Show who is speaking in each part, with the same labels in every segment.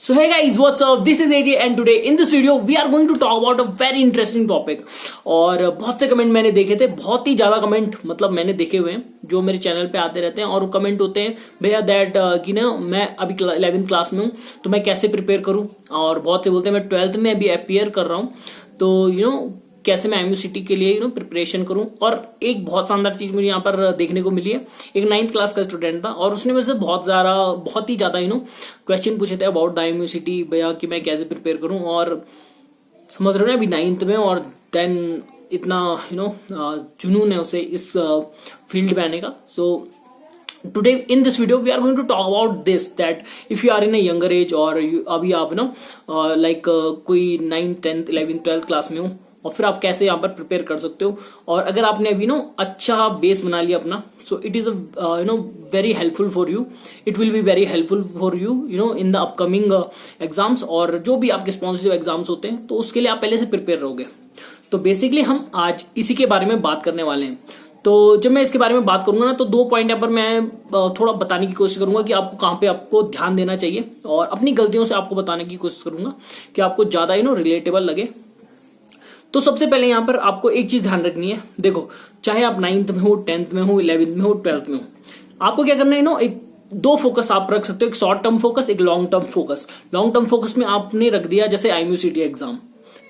Speaker 1: So hey guys, what's up? This is AJ and today in this video we are going to talk about a very interesting topic। और बहुत से comment मैंने देखे थे, बहुत ही ज्यादा कमेंट मतलब मैंने देखे हुए हैं जो मेरे चैनल पे आते रहते हैं और कमेंट होते हैं भैया दैट कि ना मैं अभी 11th क्लास में हूँ तो मैं कैसे प्रिपेयर करूँ, और बहुत से बोलते हैं मैं 12th में अभी अपियर कर रहा हूँ तो कैसे मैं एमयूसीटी के लिए प्रिपरेशन करूं। और एक बहुत शानदार चीज मुझे यहाँ पर देखने को मिली है, एक 9th क्लास का स्टूडेंट था और उसने मेरे से बहुत ही ज्यादा क्वेश्चन पूछे थे अबाउट द एमयूसीटी, भैया कि मैं कैसे प्रिपेयर करूं। और समझ रहे हो ना, अभी 9th में और देन इतना जुनून है उसे इस फील्ड में आने का। सो today in this video we are going to talk about this, that if you are in a younger age और अभी आप कोई 9th 10th 11th 12th class में हो और फिर आप कैसे यहाँ पर प्रिपेयर कर सकते हो। और अगर आपने अभी अच्छा बेस बना लिया अपना, so it is very helpful for you, it will be very helpful for you in the upcoming exams, और जो भी आपके स्पॉन्सिव एग्जाम्स होते हैं तो उसके लिए आप पहले से प्रिपेयर रहोगे। तो बेसिकली हम आज इसी के बारे में बात करने वाले हैं। तो जब मैं इसके बारे में बात करूंगा ना तो 2 पॉइंट यहाँ पर मैं थोड़ा बताने की कोशिश करूंगा कि आपको कहाँ पे आपको ध्यान देना चाहिए, और अपनी गलतियों से आपको बताने की कोशिश करूंगा कि आपको ज्यादा रिलेटेबल लगे। तो सबसे पहले यहाँ पर आपको एक चीज ध्यान रखनी है। देखो, चाहे आप 9th में हो, 10th में हो, 11th में हो, 12th में हो, आपको क्या करना है एक 2 फोकस आप रख सकते हो, एक शॉर्ट टर्म फोकस, एक long term focus. Long term focus में आपने रख दिया जैसे एमयूसीटी एग्जाम,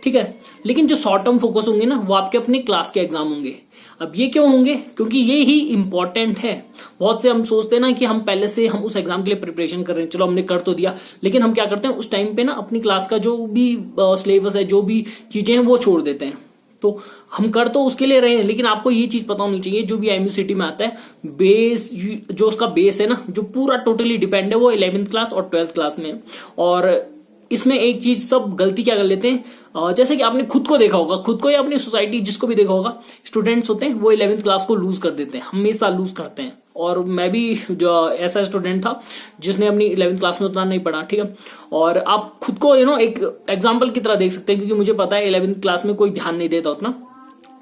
Speaker 1: ठीक है, लेकिन जो शॉर्ट टर्म फोकस होंगे ना वो आपके अपने क्लास के एग्जाम होंगे। अब ये क्यों होंगे? क्योंकि ये ही इंपॉर्टेंट है। बहुत से हम सोचते हैं ना कि हम पहले से हम उस एग्जाम के लिए प्रिपरेशन कर रहे हैं, चलो हमने कर तो दिया, लेकिन हम क्या करते हैं उस टाइम पे ना अपनी क्लास का जो भी सिलेबस है, जो भी चीजें हैं वो छोड़ देते हैं। तो हम कर तो उसके लिए रहे हैं, लेकिन आपको ये चीज पता होनी चाहिए जो भी एमयूसीटी में आता है, बेस जो उसका बेस है ना, जो पूरा टोटली डिपेंड है वो 11th क्लास और 12th क्लास में। और इसमें एक चीज सब गलती क्या कर लेते हैं, जैसे कि आपने खुद को देखा होगा, खुद को या अपनी सोसाइटी जिसको भी देखा होगा, स्टूडेंट्स होते हैं वो 11th क्लास को लूज कर देते हैं, हमेशा लूज करते हैं। और मैं भी जो ऐसा स्टूडेंट था जिसने अपनी 11th क्लास में उतना नहीं पढ़ा, ठीक है। और आप खुद को एक एग्जाम्पल की तरह देख सकते हैं, क्योंकि मुझे पता है 11th क्लास में कोई ध्यान नहीं देता उतना,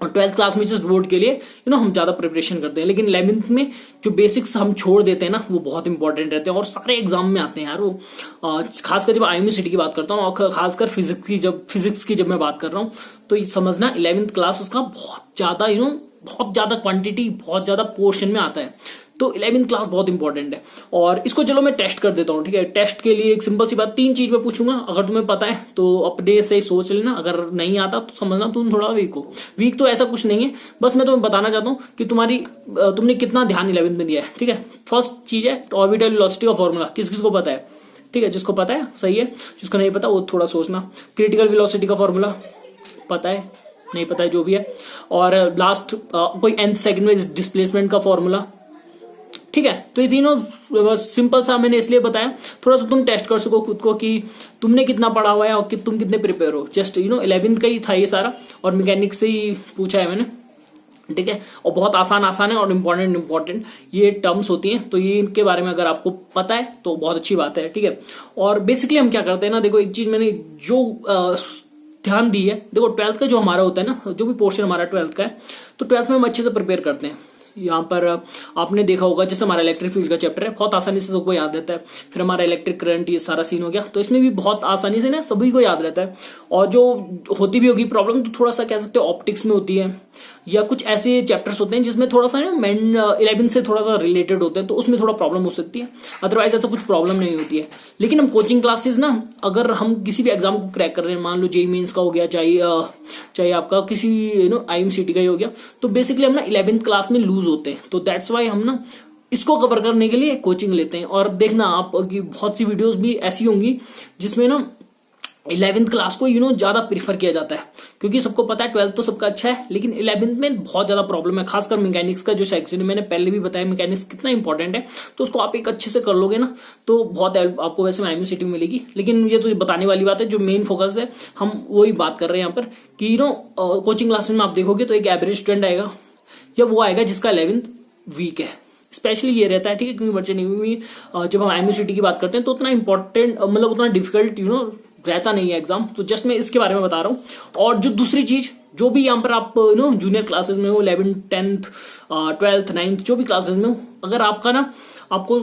Speaker 1: और 12th क्लास में जस्ट बोर्ड के लिए हम ज्यादा प्रिपरेशन करते हैं, लेकिन 11th में जो बेसिक्स हम छोड़ देते हैं ना वो बहुत इंपॉर्टेंट रहते हैं और सारे एग्जाम में आते हैं यार वो। खासकर जब एमयूसीटी की बात करता हूँ और खासकर फिजिक्स की जब मैं बात कर रहा हूँ तो ये समझना 11th क्लास उसका बहुत ज्यादा क्वांटिटी, बहुत ज्यादा पोर्शन में आता है। तो 11th क्लास बहुत इंपॉर्टेंट है। और इसको चलो मैं टेस्ट कर देता हूँ, ठीक है। टेस्ट के लिए एक सिंपल सी बात, 3 चीज मैं पूछूंगा, अगर तुम्हें पता है तो अपने से सोच लेना, अगर नहीं आता तो समझना तुम थोड़ा वीक हो। वीक तो ऐसा कुछ नहीं है, बस मैं तुम्हें बताना चाहता हूँ कि तुमने कितना ध्यान 11th में दिया है, ठीक है। फर्स्ट चीज है ऑर्बिटल वेलोसिटी का फॉर्मूला, किस किस को पता है? ठीक है, जिसको पता है सही है, जिसको नहीं पता वो थोड़ा सोचना। क्रिटिकल वेलोसिटी का फॉर्मूला पता है, नहीं पता है, जो भी है। और लास्ट कोई nth सेकंड में डिस्प्लेसमेंट का फॉर्मूला, ठीक है। तो ये तीनों सिंपल सा मैंने इसलिए बताया थोड़ा सा तुम टेस्ट कर सको खुद को कि तुमने कितना पढ़ा हुआ है और कि तुम कितने प्रिपेयर हो। जस्ट 11th का ही था ये सारा, और मैकेनिक्स से ही पूछा है मैंने, ठीक है। और बहुत आसान है और इम्पोर्टेंट ये टर्म्स होती हैं, तो ये इनके बारे में अगर आपको पता है तो बहुत अच्छी बात है, ठीक है। और बेसिकली हम क्या करते हैं ना, देखो एक चीज मैंने जो ध्यान दी है, देखो 12th का जो हमारा होता है ना, जो भी पोर्शन हमारा 12th का है, तो 12th में हम अच्छे से प्रिपेयर करते हैं। यहाँ पर आपने देखा होगा जैसे हमारा इलेक्ट्रिक फील्ड का चैप्टर है, बहुत आसानी से सबको याद रहता है। फिर हमारा इलेक्ट्रिक करंट, ये सारा सीन हो गया, तो इसमें भी बहुत आसानी से ना सभी को याद रहता है। और जो होती भी होगी प्रॉब्लम तो थोड़ा सा कह सकते हो ऑप्टिक्स में होती है, या कुछ ऐसे चैप्टर्स होते हैं जिसमें थोड़ा सा 11th से थोड़ा सा रिलेटेड होते हैं, तो उसमें थोड़ा प्रॉब्लम हो सकती है। अदरवाइज ऐसा कुछ प्रॉब्लम नहीं होती है। लेकिन हम कोचिंग क्लासेस ना, अगर हम किसी भी एग्जाम को क्रैक कर रहे हैं, मान लो जेईई मेंस का हो गया, चाहे आपका किसी आईएमसीटी का ही हो गया, तो बेसिकली हम ना 11th क्लास में लूज होते हैं। तो दैट्स वाई हम ना इसको कवर करने के लिए कोचिंग लेते हैं। और देखना आप कि बहुत सी वीडियोस भी ऐसी होंगी जिसमें 11th क्लास को ज्यादा प्रीफर किया जाता है, क्योंकि सबको पता है 12th तो सबका अच्छा है, लेकिन 11th में बहुत ज्यादा प्रॉब्लम है। खासकर मैकेनिक्स का जो सेक्शन है, मैंने पहले भी बताया मैकेनिक्स कितना इंपॉर्टेंट है, तो उसको आप एक अच्छे से कर लोगे ना तो बहुत हेल्प आपको वैसे एमयूसीटी में मिलेगी। लेकिन ये तो बताने वाली बात है, जो मेन फोकस है हम वही बात कर रहे हैं यहाँ पर कि कोचिंग क्लासेस में आप देखोगे तो एक एवरेज स्टूडेंट आएगा, या वो आएगा जिसका 11th वीक है। स्पेशली ये रहता है, ठीक है, क्योंकि बच्चे नहीं, जब हम एमयूसीटी की बात करते हैं तो उतना इंपॉर्टेंट मतलब उतना डिफिकल्ट रहता नहीं है एग्जाम। तो जस्ट मैं इसके बारे में बता रहा हूँ। और जो दूसरी चीज, जो भी यहाँ पर आप जूनियर क्लासेस में हो, 11th 10th 12th 9th जो भी क्लासेस में हो, अगर आपका ना आपको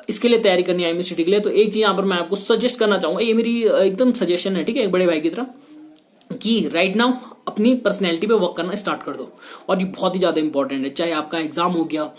Speaker 1: इसके लिए तैयारी करनी है एमएससीटी के लिए, तो एक चीज यहाँ पर मैं आपको सजेस्ट करना चाहूंगा, ये मेरी एकदम सजेशन है, ठीक है, एक बड़े भाई की तरह, कि राइट नाउ अपनी पर्सनैलिटी पे वर्क करना स्टार्ट कर दो। और ये बहुत ही ज्यादा इंपॉर्टेंट है, चाहे आपका एग्जाम हो गया,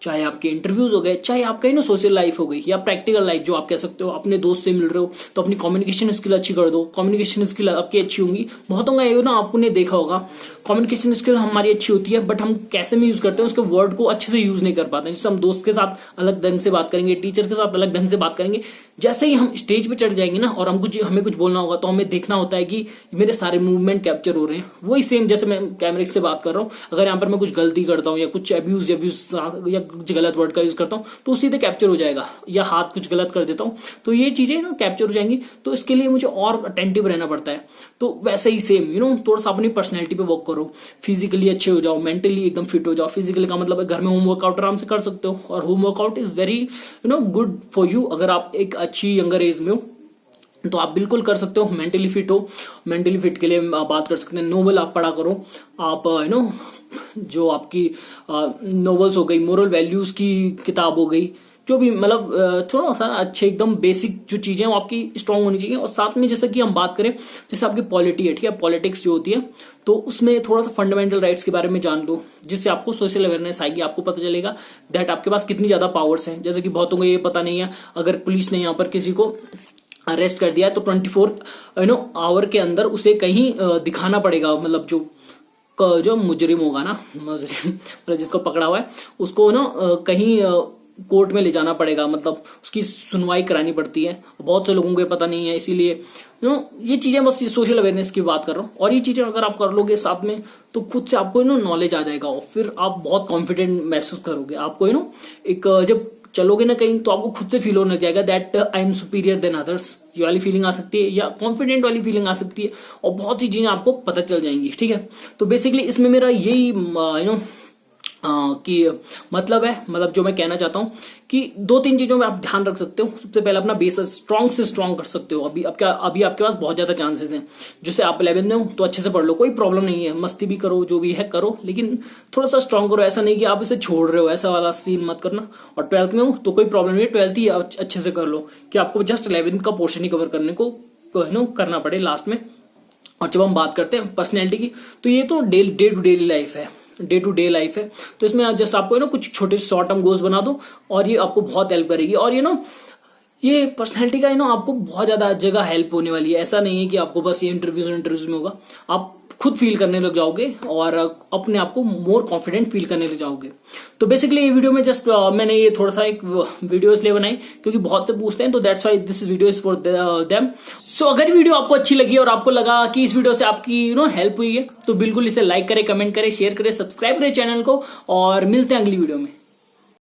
Speaker 1: चाहे आपके इंटरव्यूज हो गए, चाहे आपका सोशल लाइफ हो गई या प्रैक्टिकल लाइफ जो आप कह सकते हो, अपने दोस्त से मिल रहे हो तो अपनी कम्युनिकेशन स्किल अच्छी कर दो। कम्युनिकेशन स्किल आपकी अच्छी होंगी, बहुतों का ये आपने देखा होगा, कम्युनिकेशन स्किल हमारी अच्छी होती है बट हम कैसे में यूज करते हैं उसके वर्ड को अच्छे से यूज नहीं कर पाते। जैसे हम दोस्त के साथ अलग ढंग से बात करेंगे, टीचर के साथ अलग ढंग से बात करेंगे, जैसे ही हम स्टेज पे चढ़ जाएंगे ना और हमें कुछ बोलना होगा तो हमें देखना होता है कि मेरे सारे मूवमेंट कैप्चर हो रहे हैं। वही सेम जैसे मैं कैमरे से बात कर रहा हूँ, अगर यहाँ पर मैं कुछ गलती करता हूँ या कुछ अब्यूज या कुछ गलत वर्ड का यूज करता हूँ तो सीधे कैप्चर हो जाएगा, या हाथ कुछ गलत कर देता हूँ तो ये चीजें कैप्चर हो जाएंगी। तो इसके लिए मुझे और अटेंटिव रहना पड़ता है। तो वैसे ही सेम थोड़ा सा अपनी पर्सनैलिटी पे वर्क करो, फिजिकली अच्छे हो जाओ, मेंटली एकदम फिट हो जाओ। फिजिकली का मतलब है घर में होम वर्कआउट आराम से कर सकते हो, और home workout is very good for you. अगर आप एक अच्छी यंगर एज में हो तो आप बिल्कुल कर सकते हो। मेंटली फिट हो, मेंटली फिट के लिए बात कर सकते हैं, नोवेल आप पढ़ा करो, आप जो आपकी नोवेल्स हो गई, मोरल वैल्यूज की किताब हो गई, जो भी मतलब थोड़ा सा अच्छे एकदम बेसिक जो चीजें वो आपकी स्ट्रांग होनी चाहिए। और साथ में जैसे कि हम बात करें, जैसे आपकी पॉलिटी है, ठीक है, पॉलिटिक्स जो होती है, तो उसमें थोड़ा सा फंडामेंटल राइट्स के बारे में जान लो, जिससे आपको सोशल अवेयरनेस आएगी, आपको पता चलेगा दैट आपके पास कितनी ज्यादा पावर्स हैं। जैसे कि बहुतों को ये पता नहीं है, अगर पुलिस ने यहाँ पर किसी को अरेस्ट कर दिया है तो 24 आवर के अंदर उसे कहीं दिखाना पड़ेगा, मतलब जो मुजरिम होगा ना, मुजरिम मतलब जिसको पकड़ा हुआ है उसको कहीं कोर्ट में ले जाना पड़ेगा, मतलब उसकी सुनवाई करानी पड़ती है। बहुत से लोगों को पता नहीं है, इसीलिए ये चीजें, बस ये सोशल अवेयरनेस की बात कर रहा हूँ। और ये चीजें अगर आप कर लोगे साथ में तो खुद से आपको नॉलेज आ जाएगा और फिर आप बहुत कॉन्फिडेंट महसूस करोगे। आपको एक जब चलोगे ना कहीं तो आपको खुद से फील होने लग जाएगा that I am superior than others, ये वाली फीलिंग आ सकती है, या कॉन्फिडेंट वाली फीलिंग आ सकती है, और बहुत सी चीजें आपको पता चल जाएंगी। ठीक है, तो बेसिकली इसमें मेरा यही कि मतलब है, मतलब जो मैं कहना चाहता हूं कि 2-3 चीजों में आप ध्यान रख सकते हो। सबसे पहले अपना बेस स्ट्रांग से स्ट्रांग कर सकते हो। अभी आपके पास बहुत ज्यादा चांसेस हैं। जैसे आप 11th में हो तो अच्छे से पढ़ लो, कोई प्रॉब्लम नहीं है, मस्ती भी करो, जो भी है करो, लेकिन थोड़ा सा स्ट्रांग करो। ऐसा नहीं कि आप इसे छोड़ रहे हो, ऐसा वाला सीन मत करना। और 12th में हो तो कोई प्रॉब्लम नहीं है, 12th ही अच्छे से कर लो कि आपको जस्ट 11th का पोर्शन ही कवर करने को करना पड़े लास्ट में। और जब हम बात करते हैं पर्सनैलिटी की, तो ये तो डे टू डेली लाइफ है, डे टू डे लाइफ है। तो इसमें जस्ट आपको कुछ छोटे शॉर्ट टर्म गोल्स बना दो और ये आपको बहुत हेल्प करेगी। और ये पर्सनैलिटी का आपको बहुत ज्यादा जगह हेल्प होने वाली है। ऐसा नहीं है कि आपको बस ये इंटरव्यूज में होगा, आप खुद फील करने लग जाओगे और अपने आप को मोर कॉन्फिडेंट फील करने लग जाओगे। तो बेसिकली ये वीडियो में जस्ट मैंने ये थोड़ा सा एक वीडियो इसलिए बनाई क्योंकि बहुत से पूछते हैं, तो that's why this video is for them. So अगर वीडियो आपको अच्छी लगी और आपको लगा कि इस वीडियो से आपकी हेल्प हुई है तो बिल्कुल इसे लाइक करें, कमेंट करें, शेयर करें, सब्सक्राइब करें चैनल को, और मिलते हैं अगली वीडियो में।